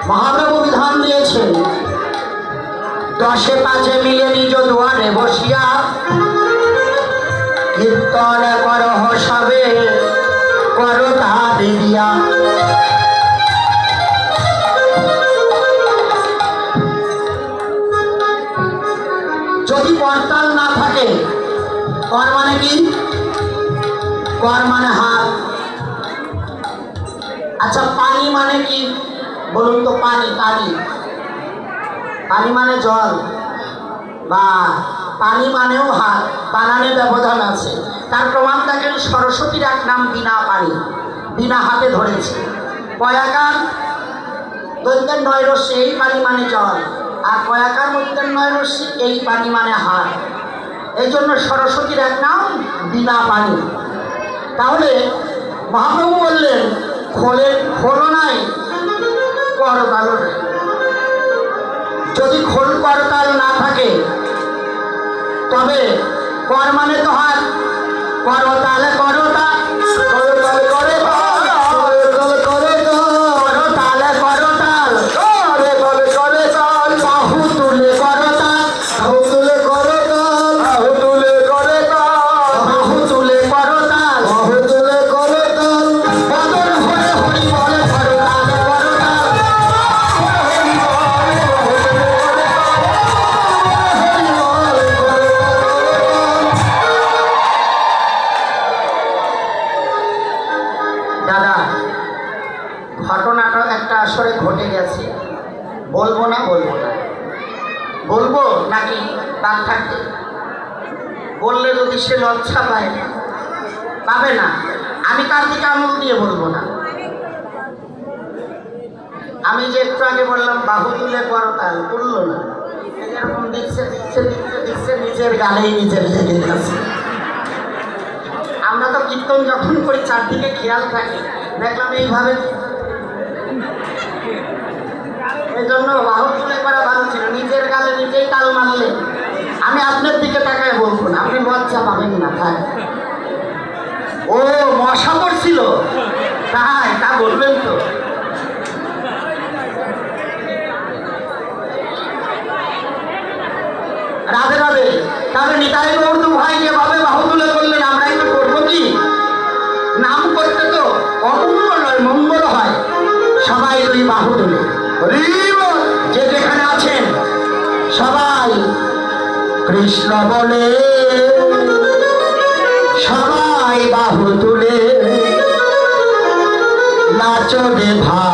মহাপ্রভু বিধান দিয়েছেন, দশে পাঁচে মিলে নিজ দুয়ারে বসিয়া কীর্তন করহ সবে করো তা দেবিয়া। যদি করতাল না থাকে, কর মানে কি? কর মানে হাত। আচ্ছা, পানি মানে কি বলুন তো? পানি পানি পানি মানে জল, বা পানি মানেও হাত, বানানে ব্যবধান আছে। তার প্রমাণ দেখেন, সরস্বতীর এক নাম বিনা পানি, বিনা হাতে ধরেছে। কয়াকার দৈত্যের নয় রশ্মি, এই পানি মানে জল, আর কয়াকার মধ্যে নয় রশ্মি, এই পানি মানে হাত। এই জন্য সরস্বতীর এক নাম বিনা পানি। তাহলে মহাপ্রভু বললেন, খোলও নাই করতালও নাই। যদি খোল করতাল না থাকে, তবে কর মানে তো হাত, করতাল করতা, করতাল করে বাহু তুলে করতাল, বাহু তুলে করতাল, বাহু তুলে করতাল, বাহু তুলে করতাল, বাহু তুলে করতাল, বদন হরে হরি বলে করতাল করতাল, হরি বল দাদা, ঘটনাটা একটা আসরে ঘটে গেছে। বলবো না বলবো না, বলবো নাকি তার থাকতে? বললে যদি সে লজ্জা পায়, পাবে না, আমি তার দিকে আঙুল দিয়ে বলবো না। আমি যে একটু আগে বললাম বাহু তুলে করতাল, তুললো না, এরকম দিচ্ছে দিচ্ছে দিচ্ছে দিচ্ছে, নিজের গালেই নিজের লেগে গেছে। আমরা তো কীর্তন যখন করি চারদিকে খেয়াল থাকে, দেখলাম এইভাবে। এই জন্য বাহু তুলে করা ভালো ছিল, নিজের গালে নিজেই তাল মারলে। আমি আপনার দিকে তাকায় বলবো না, আপনি লজ্জা পাবেন না। তাই ও মশা পড়ছিল, তাই তা বলবেন তো? রাধে রাধে। তাহলে নিতাই গৌর ভাই যেভাবে বাহু তুলে করলেন, আমরা একটু করবো কি? নাম করতে তো অমঙ্গল নয়, মঙ্গল হয়। সবাই দুই বাহু তুলে, যে যেখানে আছেন সবাই কৃষ্ণ বলে, সবাই বাহু তুলে নাচো রে ভাই।